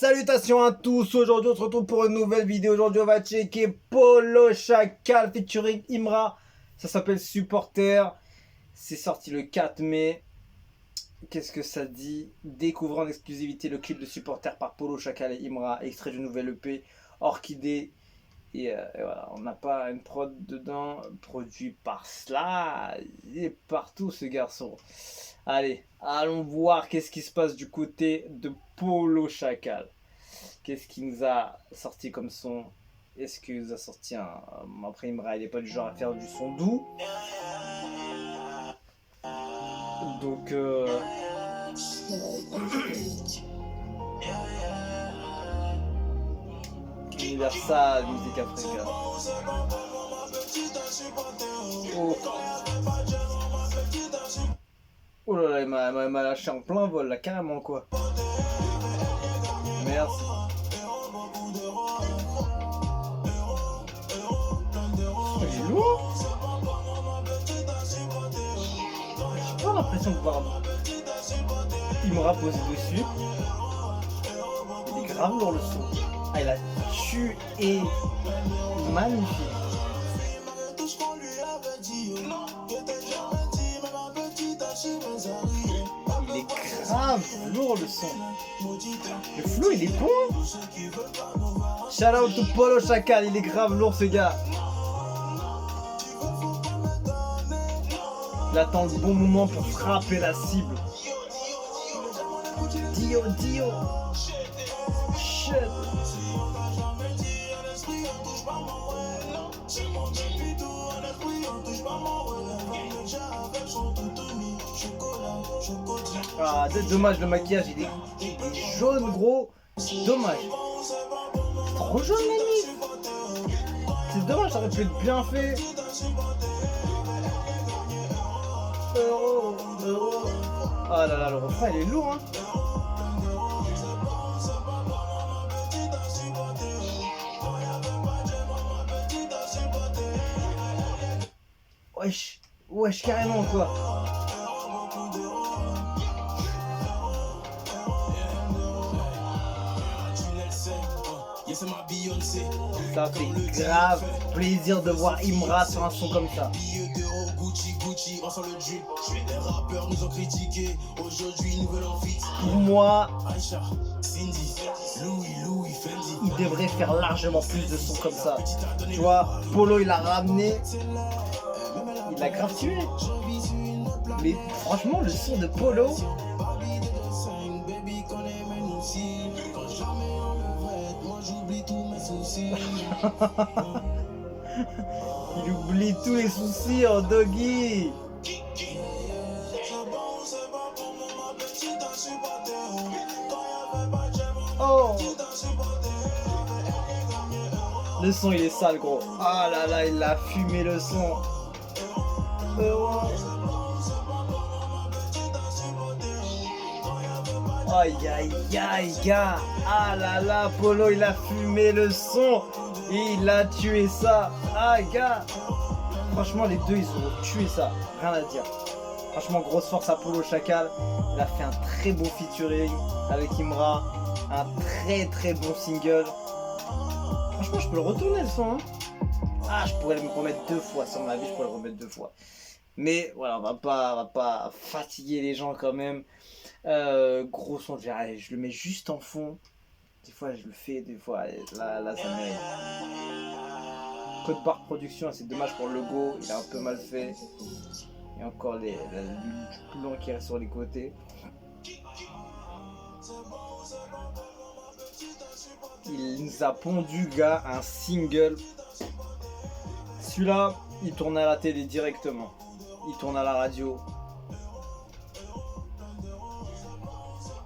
Salutations à tous, aujourd'hui on se retrouve pour une nouvelle vidéo. Aujourd'hui on va checker Polo Chacal featuring Imra. Ça s'appelle Supporter. C'est sorti le 4 mai. Qu'est-ce que ça dit? Découvrant en exclusivité le clip de Supporter par Polo Chacal et Imra, extrait du nouvel EP Orchidée. Et voilà, on n'a pas une prod dedans, produit par Sla. Il est partout ce garçon. Allez, allons voir qu'est-ce qui se passe du côté de Polo Chacal. Qu'est-ce qu'il nous a sorti comme son? Est-ce qu'il nous a sorti un... Après Imra, il n'est pas du genre à faire du son doux. Donc Universal Music Africa. Oh là là, il m'a lâché en plein vol là, carrément quoi. Merci. Il est lourd. J'ai pas l'impression de voir. Il m'aura posé dessus. Il est grave lourd le son. Ah, il a tué. Magnifique. Il est grave lourd le son. Le flow il est bon. Shout out to Polo Chacal, il est grave lourd ce gars. Il attend le bon moment pour frapper la cible. Dio. Shit. Ah, c'est dommage, le maquillage il est jaune gros. Dommage. C'est trop jaune Manif. C'est dommage, ça aurait pu être bien fait. Euro. Ah là là, le refrain il est lourd hein. Wesh carrément quoi. Ça fait grave plaisir de voir Imra sur un son comme ça. Pour moi, il devrait faire largement plus de sons comme ça. Tu vois, Polo il a ramené, il a grave tué. Mais franchement, le son de Polo, il oublie tous les soucis en doggy. Oh, le son il est sale gros. Ah là là, il a fumé le son. Aïe gars. Ah là là, Polo il a fumé le son. Et il a tué ça. Ah gars. Franchement les deux ils ont tué ça. Rien à dire. Franchement grosse force à Polo Chacal. Il a fait un très beau featuring avec Imra. Un très bon single. Franchement je peux le retourner le son hein. Ah je pourrais me remettre 2 fois. Sur ma vie je pourrais le remettre 2 fois. Mais voilà, on va pas fatiguer les gens quand même. Gros son, je le mets juste en fond. Des fois je le fais, des fois là ça mérite. Code barre production, c'est dommage pour le logo, il est un peu mal fait. Et encore du plomb qui reste sur les côtés. Il nous a pondu gars un single. Celui-là, il tourne à la télé directement. Il tourne à la radio.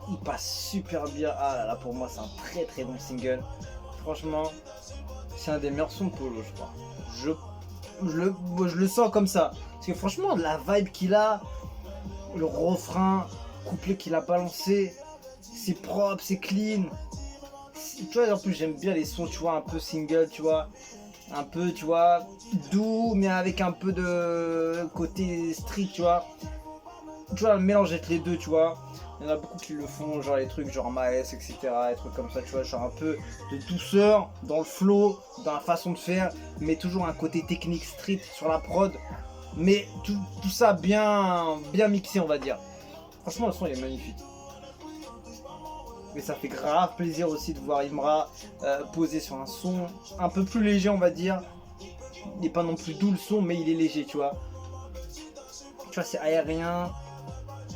Il passe super bien. Ah là là, pour moi c'est un très bon single. Franchement, c'est un des meilleurs sons de Polo je crois. Je le sens comme ça. Parce que franchement la vibe qu'il a, le refrain, couplet qu'il a balancé, c'est propre, c'est clean. Tu vois en plus j'aime bien les sons tu vois un peu single tu vois. Un peu tu vois doux mais avec un peu de côté street tu vois. Tu vois le mélange entre les deux tu vois. Il y en a beaucoup qui le font, genre les trucs genre Maes, etc. Les trucs comme ça, tu vois, genre un peu de douceur dans le flow, dans la façon de faire, mais toujours un côté technique street sur la prod. Mais tout ça bien mixé, on va dire. Franchement, le son il est magnifique. Mais ça fait grave plaisir aussi de voir Imra poser sur un son un peu plus léger, on va dire. Il n'est pas non plus doux le son, mais il est léger, tu vois. Tu vois, c'est aérien.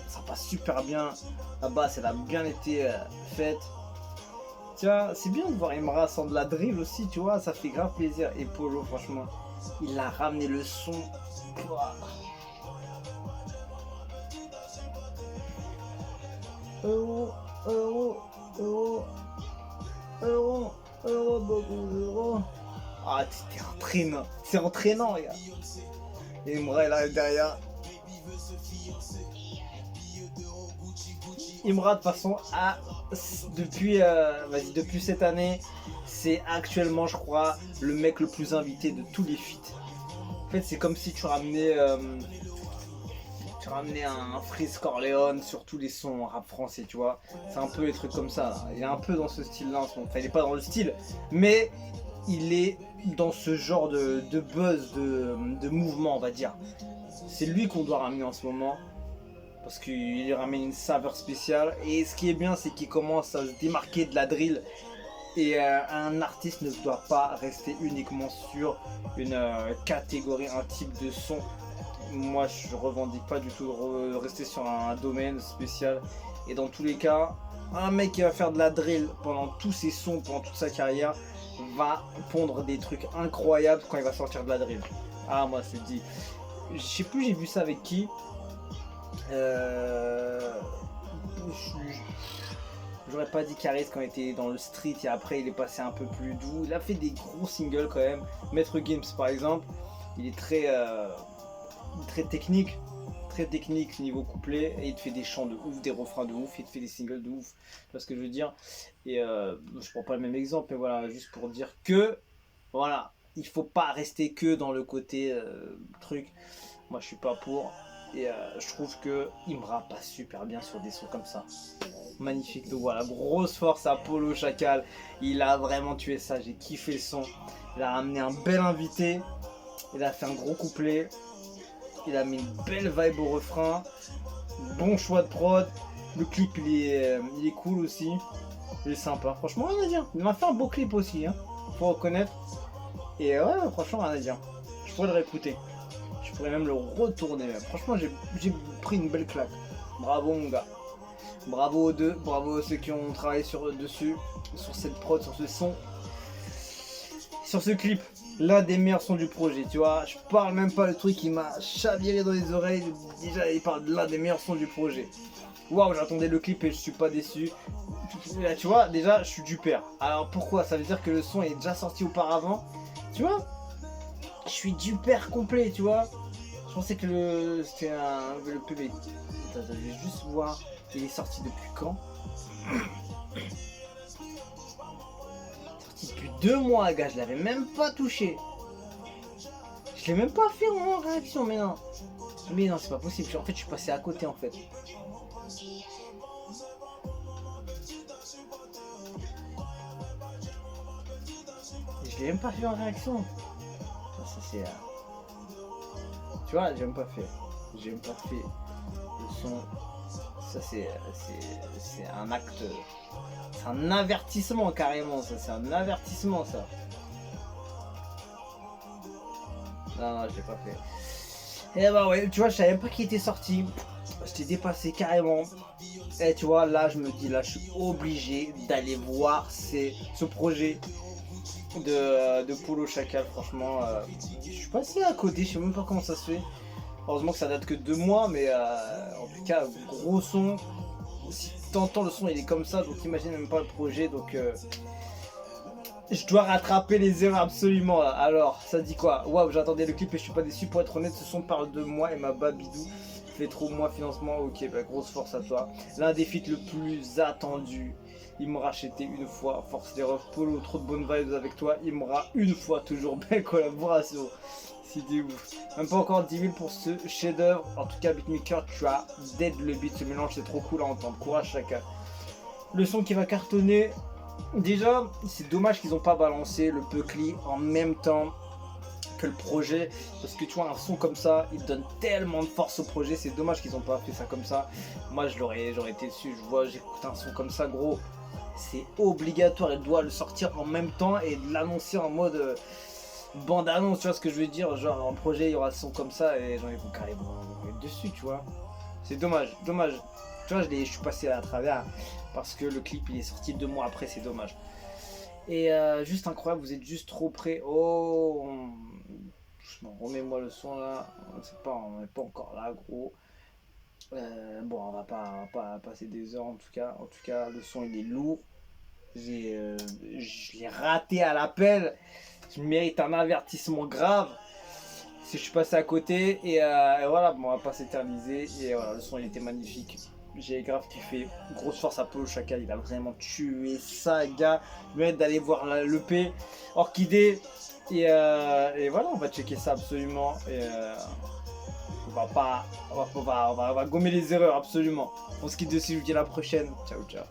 Ça passe super bien. La basse, elle a bien été faite. Tu vois, c'est bien de voir Imra sans de la drill aussi, tu vois. Ça fait grave plaisir. Et Polo, franchement, il a ramené le son. Euro, euro, euro, euro, euro, beaucoup d'euros. Ah, c'était entraînant. C'est entraînant, les gars. Et Imra, il arrive derrière. Imra, de toute façon, depuis cette année, c'est actuellement, je crois, le mec le plus invité de tous les feats. En fait, c'est comme si tu ramenais un Freeze Corleone sur tous les sons rap français, tu vois. C'est un peu les trucs comme ça, là. Il est un peu dans ce style-là en ce moment. Enfin, il est pas dans le style, mais il est dans ce genre de buzz, de mouvement, on va dire. C'est lui qu'on doit ramener en ce moment. Parce qu'il ramène une saveur spéciale. Et ce qui est bien, c'est qu'il commence à se démarquer de la drill. Et un artiste ne doit pas rester uniquement sur une catégorie, un type de son. Moi, je revendique pas du tout de rester sur un domaine spécial. Et dans tous les cas, un mec qui va faire de la drill pendant tous ses sons, pendant toute sa carrière, va pondre des trucs incroyables quand il va sortir de la drill. Ah, moi, c'est dit. Je sais plus, j'ai vu ça avec qui. J'aurais pas dit Caris quand il était dans le street et après il est passé un peu plus doux. Il a fait des gros singles quand même. Maître Gims par exemple, il est très technique niveau couplet et il te fait des chants de ouf, des refrains de ouf, il te fait des singles de ouf. Tu vois ce que je veux dire? Et je prends pas le même exemple, mais voilà, juste pour dire que voilà, il faut pas rester que dans le côté truc. Moi je suis pas pour. Et je trouve que Imra passe super bien sur des sons comme ça. Magnifique. Donc voilà, grosse force à Polo Chacal. Il a vraiment tué ça. J'ai kiffé le son. Il a ramené un bel invité. Il a fait un gros couplet. Il a mis une belle vibe au refrain. Bon choix de prod. Le clip il est cool aussi. Il est sympa. Franchement, rien à dire. Il m'a fait un beau clip aussi. Hein. Faut reconnaître. Et ouais, franchement, rien à dire. Je pourrais le réécouter. Je pourrais même le retourner. Franchement, j'ai pris une belle claque. Bravo mon gars. Bravo aux deux. Bravo à ceux qui ont travaillé dessus. Sur cette prod, sur ce son. Sur ce clip. L'un des meilleurs sons du projet. Tu vois, je parle même pas le truc qui m'a chaviré dans les oreilles. Déjà, il parle de l'un des meilleurs sons du projet. Waouh, j'attendais le clip et je suis pas déçu. Là, tu vois, déjà, je suis du père. Alors pourquoi? Ça veut dire que le son est déjà sorti auparavant. Tu vois, je suis du père complet, tu vois. Je pensais que c'était le PB. Attends, je vais juste voir. Il est sorti depuis quand? Sorti depuis 2 mois, gars. Je l'avais même pas touché. Je l'ai même pas fait en réaction, mais non. Mais non, c'est pas possible. En fait, je suis passé à côté, en fait. Je l'ai même pas fait en réaction. Ça c'est... Tu vois, j'ai même pas fait. J'ai même pas fait le son. Ça c'est un acte. C'est un avertissement carrément, ça. C'est un avertissement, ça. Non, je l'ai pas fait. Et bah ouais, tu vois, je savais même pas qu'il était sorti. J'étais dépassé carrément. Et tu vois, là, je me dis, là, je suis obligé d'aller voir ce projet de Polo Chacal. Franchement, je suis passé à côté, je sais même pas comment ça se fait. Heureusement que ça date que 2 mois, mais en tout cas, gros son. Si t'entends le son, il est comme ça, donc imagine même pas le projet. Donc, je dois rattraper les erreurs absolument. Là. Alors, ça dit quoi? Waouh, j'attendais le clip et je suis pas déçu. Pour être honnête, ce son parle de moi et ma babidou. Fait trop moi financement. Ok, bah grosse force à toi. L'un des feats le plus attendu. Imra racheté une fois, force des refs, Polo, trop de bonnes vibes avec toi. Imra une fois, toujours belle collaboration. C'est des ouf. Même pas encore 10 000 pour ce chef-d'œuvre. En tout cas, beatmaker, tu as dead le beat. Ce mélange, c'est trop cool à entendre. Courage, chacun. Le son qui va cartonner. Déjà, c'est dommage qu'ils n'ont pas balancé le Peucli en même temps que le projet. Parce que tu vois, un son comme ça, il donne tellement de force au projet. C'est dommage qu'ils n'ont pas fait ça comme ça. Moi, j'aurais été dessus. J'écoute un son comme ça, gros. C'est obligatoire. Il doit le sortir en même temps et l'annoncer en mode bande-annonce. Tu vois ce que je veux dire? Genre, en projet, il y aura un son comme ça et les gens ils vont carrément être dessus, tu vois. C'est dommage. Tu vois, je suis passé à travers parce que le clip il est sorti 2 mois après, c'est dommage. Et juste incroyable, vous êtes juste trop près. Oh, remets-moi le son là. On n'est pas encore là, gros. Bon, on va pas passer des heures en tout cas. En tout cas, le son il est lourd. Je l'ai raté à l'appel. Je mérite un avertissement grave. Si je suis passé à côté et voilà, bon, on va pas s'éterniser. Et voilà, le son il était magnifique. J'ai grave kiffé. Grosse force à Polo Chacal, il a vraiment tué ça, gars. Mieux d'aller voir l'EP Orchidée. Et voilà, on va checker ça absolument. Et on va gommer les erreurs absolument. On se quitte dessus, je vous dis à la prochaine. Ciao, ciao.